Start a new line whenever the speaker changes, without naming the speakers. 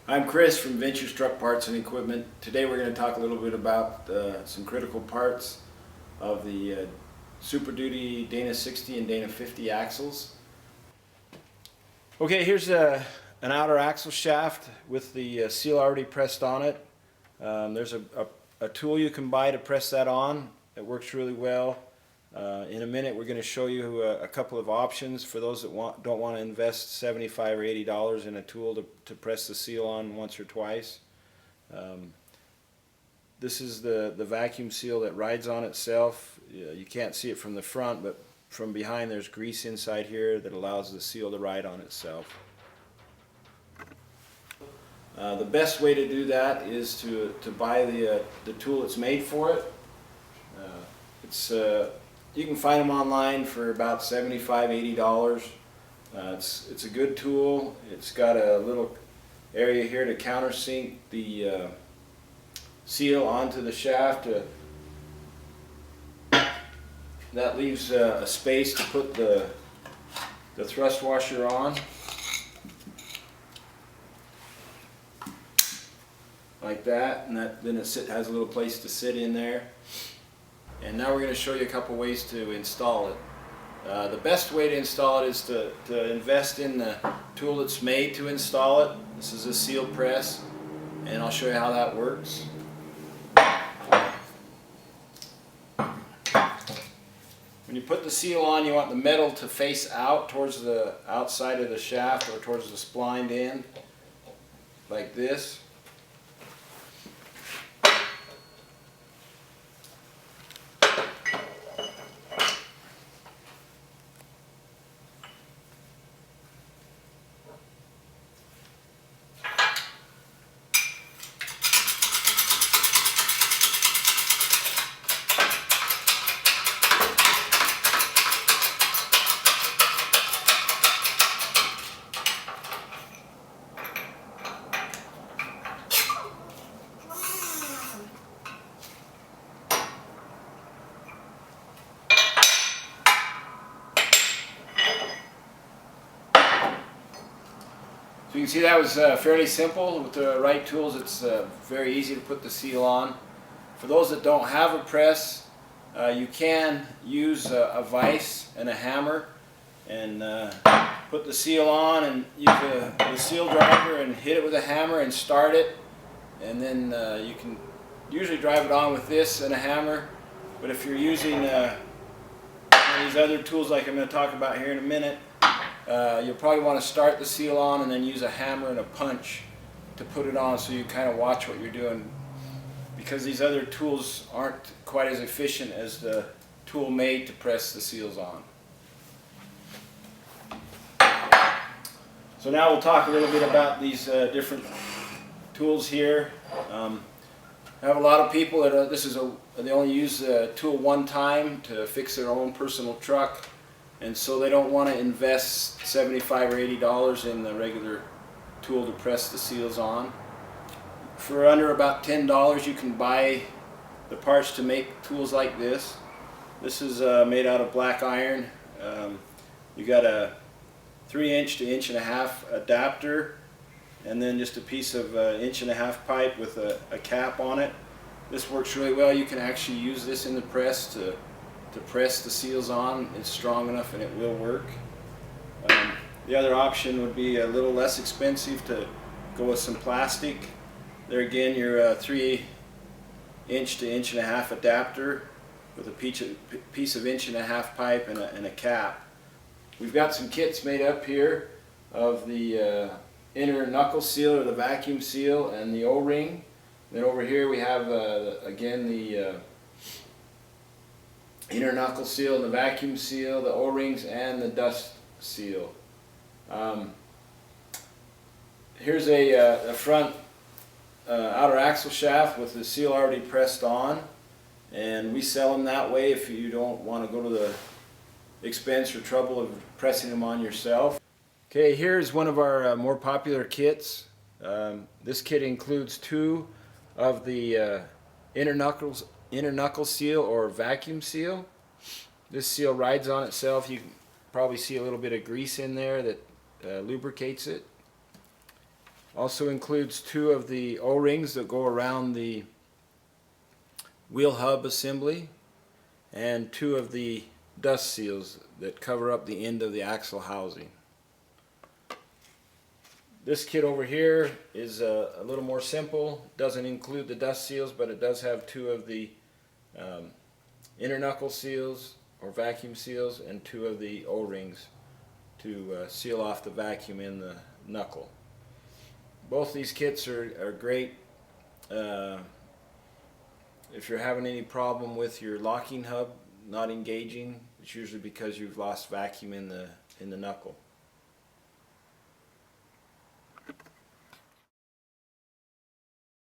I'm Chris from Ventures Truck Parts and Equipment. Today we're going to talk a little bit about some critical parts of the Super Duty Dana 60 and Dana 50 axles. Okay, here's an outer axle shaft with the seal already pressed on it. There's a tool you can buy to press that on. It works really well. In a minute we're going to show you a couple of options for those that don't want to invest $75 or $80 in a tool to press the seal on once or twice. This is the vacuum seal that rides on itself. You can't see it from the front, but from behind there's grease inside here that allows the seal to ride on itself. The best way to do that is to buy the tool that's made for it. You can find them online for about $75, $80. It's a good tool. It's got a little area here to countersink the seal onto the shaft. That leaves a space to put the thrust washer on. Like that, and then it has a little place to sit in there. And now we're going to show you a couple ways to install it. The best way to install it is to invest in the tool that's made to install it. This is a seal press, and I'll show you how that works. When you put the seal on, you want the metal to face out towards the outside of the shaft or towards the splined end, like this. So you can see that was fairly simple. With the right tools, it's very easy to put the seal on. For those that don't have a press, you can use a vise and a hammer and put the seal on and use the seal driver and hit it with a hammer and start it. And then you can usually drive it on with this and a hammer. But if you're using one of these other tools like I'm going to talk about here in a minute, you'll probably want to start the seal on and then use a hammer and a punch to put it on, so you kind of watch what you're doing, because these other tools aren't quite as efficient as the tool made to press the seals on. So now we'll talk a little bit about these different tools here. I have a lot of people that they only use the tool one time to fix their own personal truck. And so they don't want to invest $75 or $80 in the regular tool to press the seals on. For under about $10 you can buy the parts to make tools like this. This is made out of black iron. You got a 3" to 1.5" adapter, and then just a piece of 1.5" pipe with a cap on it. This works really well. You can actually use this in the press to press the seals on. It's strong enough and it will work. The other option would be a little less expensive, to go with some plastic. There again, your 3" to 1.5" adapter with a piece of 1.5" pipe and a cap. We've got some kits made up here of the inner knuckle seal, or the vacuum seal, and the O-ring. Then over here we have again the inner knuckle seal, the vacuum seal, the O-rings, and the dust seal. Here's a front outer axle shaft with the seal already pressed on, and we sell them that way if you don't want to go to the expense or trouble of pressing them on yourself. Okay, here's one of our more popular kits. This kit includes 2 of the inner knuckle seal or vacuum seal. This seal rides on itself. You can probably see a little bit of grease in there that lubricates it. Also includes 2 of the O-rings that go around the wheel hub assembly, and 2 of the dust seals that cover up the end of the axle housing. This kit over here is a little more simple. Doesn't include the dust seals, but it does have 2 of the inner knuckle seals or vacuum seals and 2 of the O-rings to seal off the vacuum in the knuckle. Both these kits are great if you're having any problem with your locking hub not engaging. It's usually because you've lost vacuum in the knuckle.